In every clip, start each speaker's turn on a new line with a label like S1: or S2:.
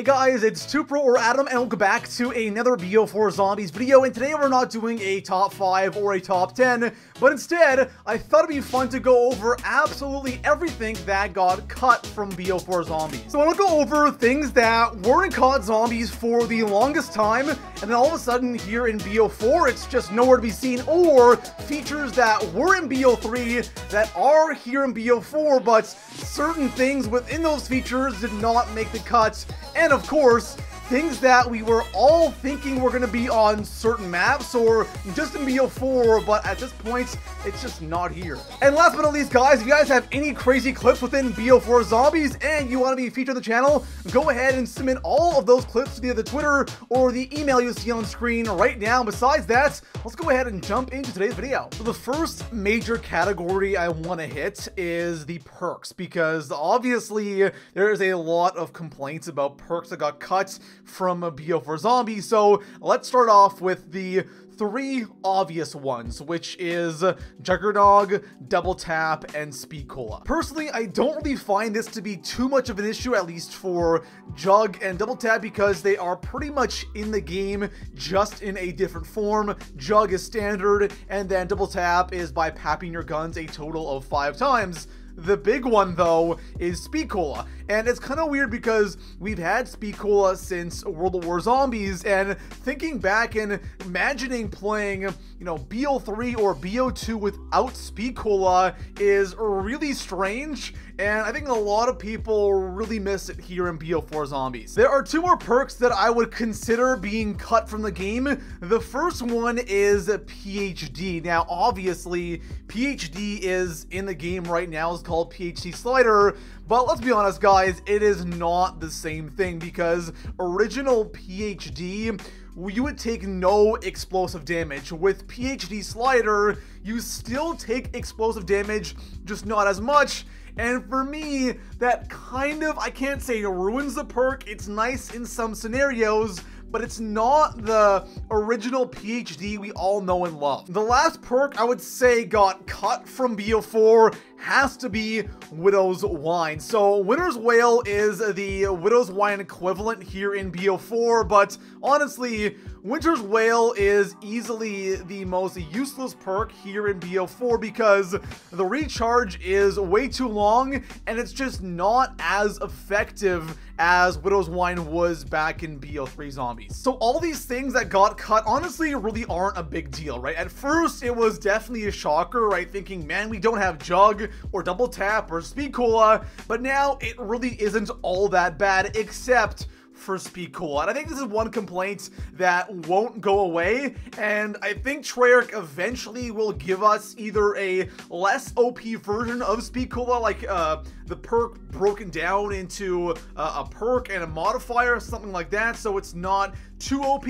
S1: Hey guys, it's ToPro or Adam, and welcome back to another BO4 Zombies video. And today we're not doing a top 5 or a top 10, but instead, I thought it'd be fun to go over absolutely everything that got cut from BO4 Zombies. So I want to go over things that weren't COD Zombies for the longest time, and then all of a sudden here in BO4, it's just nowhere to be seen, or features that were in BO3 that are here in BO4, but certain things within those features did not make the cut. And of course, things that we were all thinking were going to be on certain maps or just in BO4, but at this point, it's just not here. And last but not least, guys, if you guys have any crazy clips within BO4 Zombies and you want to be featured on the channel, go ahead and submit all of those clips via the Twitter or the email you see on screen right now. Besides that, let's go ahead and jump into today's video. So the first major category I want to hit is the perks, because obviously there is a lot of complaints about perks that got cut from a BO4 Zombies. So let's start off with the three obvious ones, which is Juggernog, Double Tap, and Speed Cola. Personally, I don't really find this to be too much of an issue, at least for Jug and Double Tap, because they are pretty much in the game, just in a different form. Jug is standard, and then Double Tap is by papping your guns a total of 5 times. The big one, though, is Speed Cola, and it's kind of weird because we've had Speed Cola since World of War Zombies, and thinking back and imagining playing, BO3 or BO2 without Speed Cola is really strange, and I think a lot of people really miss it here in BO4 Zombies. There are 2 more perks that I would consider being cut from the game. The first one is PhD. Now, obviously, PhD is in the game right now. It's called PhD Slider, but let's be honest, guys, it is not the same thing, because original PhD, you would take no explosive damage. With PhD Slider, you still take explosive damage, just not as much. And for me, that kind of, I can't say ruins the perk. It's nice in some scenarios, but it's not the original PhD we all know and love. The last perk I would say got cut from BO4 has to be Widow's Wine. So Winter's Wail is the Widow's Wine equivalent here in BO4, but honestly, Winter's Wail is easily the most useless perk here in BO4 because the recharge is way too long and it's just not as effective as Widow's Wine was back in BO3 Zombies. So all these things that got cut honestly really aren't a big deal, right? At first, it was definitely a shocker, right? Thinking, man, we don't have Jug or Double Tap or Speed Cola, but now it really isn't all that bad, except for Speed Cola. And I think this is one complaint that won't go away, and I think Treyarch eventually will give us either a less OP version of Speed Cola, like the perk broken down into a perk and a modifier, something like that, so it's not too OP,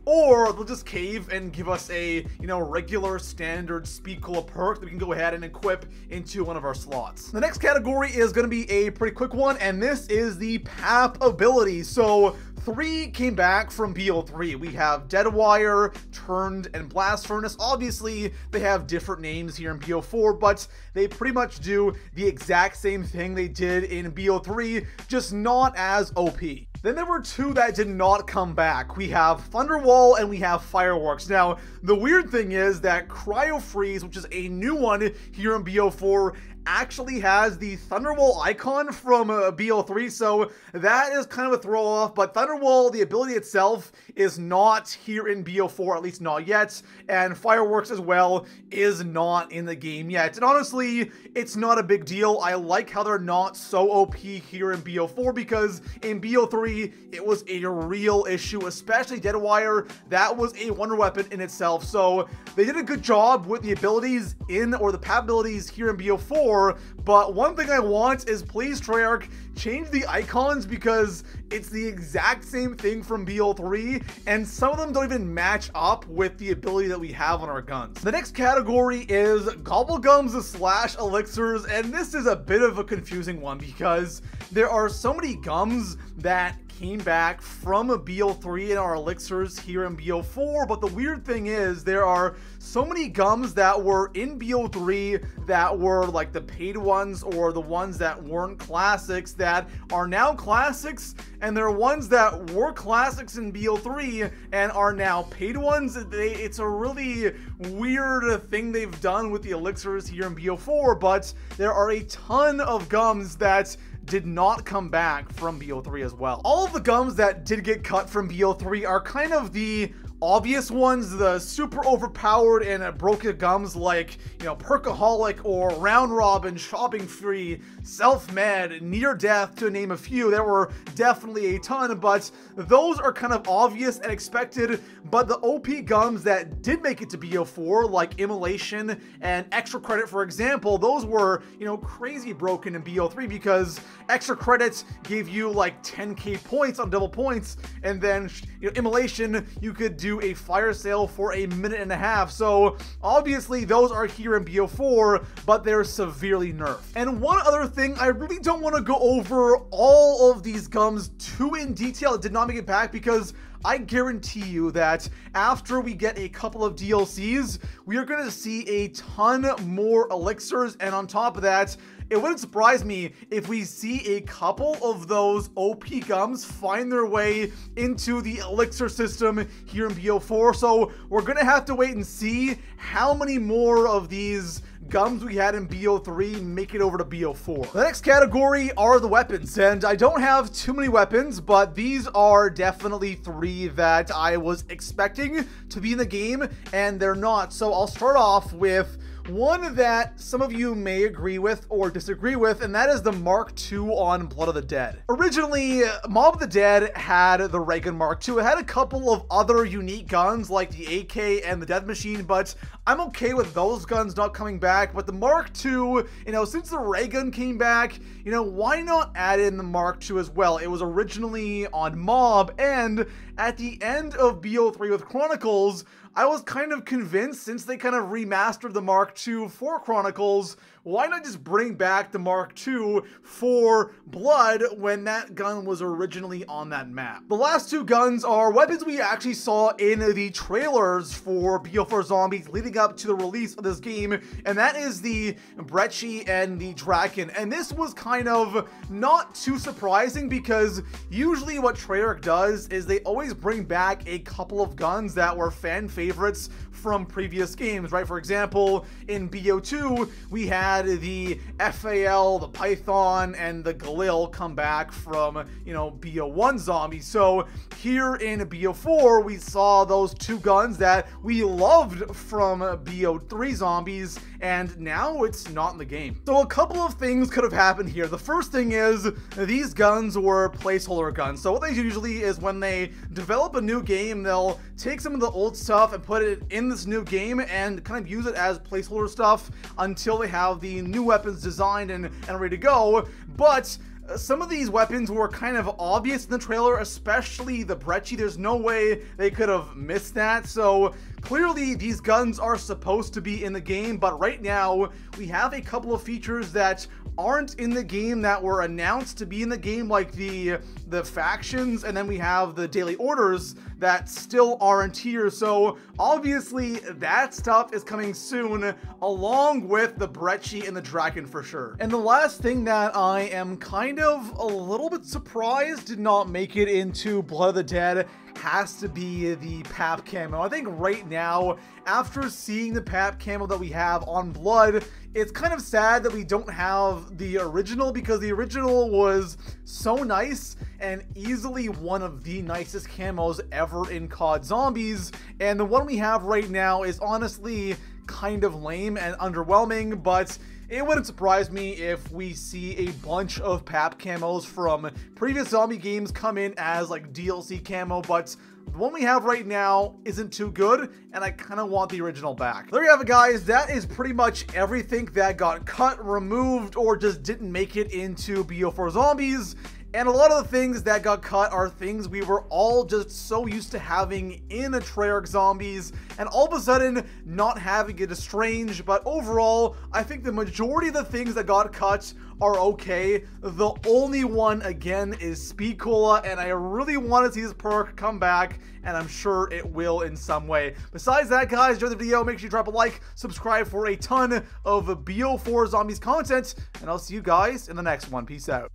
S1: or they'll just cave and give us a, regular standard Speed Cola perk that we can go ahead and equip into one of our slots. The next category is going to be a pretty quick one, and this is the PAP ability. So 3 came back from BO3. We have Deadwire, Turned, and Blast Furnace. Obviously, they have different names here in BO4, but they pretty much do the exact same thing they did in BO3, just not as OP. Then there were 2 that did not come back. We have Thunderwall and we have Fireworks. Now, the weird thing is that Cryo Freeze, which is a new one here in BO4, actually has the Thunderwall icon from BO3, so that is kind of a throw off, but Thunderwall, the ability itself, is not here in BO4, at least not yet, and Fireworks as well is not in the game yet. And honestly, it's not a big deal. I like how they're not so OP here in BO4, because in BO3, it was a real issue, especially Deadwire. That was a wonder weapon in itself, so they did a good job with the abilities or the PAP abilities here in BO4, but one thing I want is, please, Treyarch, change the icons, because it's the exact same thing from BO3, and some of them don't even match up with the ability that we have on our guns. The next category is Gobblegums / Elixirs, and this is a bit of a confusing one because there are so many gums that came back from BO3 in our elixirs here in BO4, but the weird thing is there are so many gums that were in BO3 that were like the paid ones or the ones that weren't classics that are now classics, and there are ones that were classics in BO3 and are now paid ones. It's a really weird thing they've done with the elixirs here in BO4, but there are a ton of gums that did not come back from BO3 as well. All of the gums that did get cut from BO3 are kind of the obvious ones, the super overpowered and broken gums like, you know, Perkaholic or Round Robin, Shopping Free, Self-Med, Near Death, to name a few. There were definitely a ton, but those are kind of obvious and expected. But the OP gums that did make it to BO4, like Immolation and Extra Credit, for example, those were, you know, crazy broken in BO3 because Extra Credits gave you like 10k points on double points, and then, you know, Immolation, you could do a fire sale for a minute and a half. So obviously those are here in BO4, but they're severely nerfed. And one other thing, I really don't want to go over all of these gums too in detail. It did not make it back because I guarantee you that after we get a couple of DLCs, we are going to see a ton more elixirs, and on top of that, it wouldn't surprise me if we see a couple of those OP gums find their way into the elixir system here in BO4. So we're going to have to wait and see how many more of these gums we had in BO3 make it over to BO4. The next category are the weapons, and I don't have too many weapons, but these are definitely 3 that I was expecting to be in the game, and they're not. So I'll start off with one that some of you may agree with or disagree with, and that is the Mark II on Blood of the Dead. Originally, Mob of the Dead had the ray gun Mark II. It had a couple of other unique guns like the AK and the Death Machine, but I'm okay with those guns not coming back. But the Mark II, you know, since the ray gun came back, you know, why not add in the Mark II as well? It was originally on Mob, and at the end of BO3 with Chronicles, I was kind of convinced, since they kind of remastered the Mark II for Chronicles, why not just bring back the Mark II for Blood when that gun was originally on that map? The last 2 guns are weapons we actually saw in the trailers for BO4 Zombies leading up to the release of this game, and that is the Brecci and the Draken. And this was kind of not too surprising because usually what Treyarch does is they always bring back a couple of guns that were fan favorites from previous games, right? For example, in BO2, we had the FAL, the Python, and the Galil come back from, you know, BO1 Zombies. So here in BO4, we saw those 2 guns that we loved from BO3 Zombies, and now it's not in the game. So a couple of things could have happened here. The first thing is these guns were placeholder guns. So what they usually is when they develop a new game, they'll take some of the old stuff and put it in this new game and kind of use it as placeholder stuff until they have the new weapons designed and ready to go. But some of these weapons were kind of obvious in the trailer, especially the Brecci. There's no way they could have missed that. So clearly these guns are supposed to be in the game, but right now we have a couple of features that aren't in the game that were announced to be in the game, like the factions, and then we have the daily orders that still aren't here. So obviously that stuff is coming soon, along with the Brecci and the Draken for sure. And the last thing that I am kind of a little bit surprised did not make it into Blood of the Dead has to be the Pap camo. I think right now, after seeing the Pap camo that we have on Blood, it's kind of sad that we don't have the original, because the original was so nice and easily one of the nicest camos ever in COD Zombies, and the one we have right now is honestly kind of lame and underwhelming. But it wouldn't surprise me if we see a bunch of Pap camos from previous zombie games come in as like DLC camo, but the one we have right now isn't too good, and I kind of want the original back. There you have it, guys. That is pretty much everything that got cut, removed, or just didn't make it into BO4 Zombies. And a lot of the things that got cut are things we were all just so used to having in a Treyarch Zombies, and all of a sudden not having it is strange. But overall, I think the majority of the things that got cut are okay. The only one, again, is Speed Cola, and I really want to see this perk come back, and I'm sure it will in some way. Besides that, guys, enjoy the video. Make sure you drop a like, subscribe for a ton of BO4 Zombies content, and I'll see you guys in the next one. Peace out.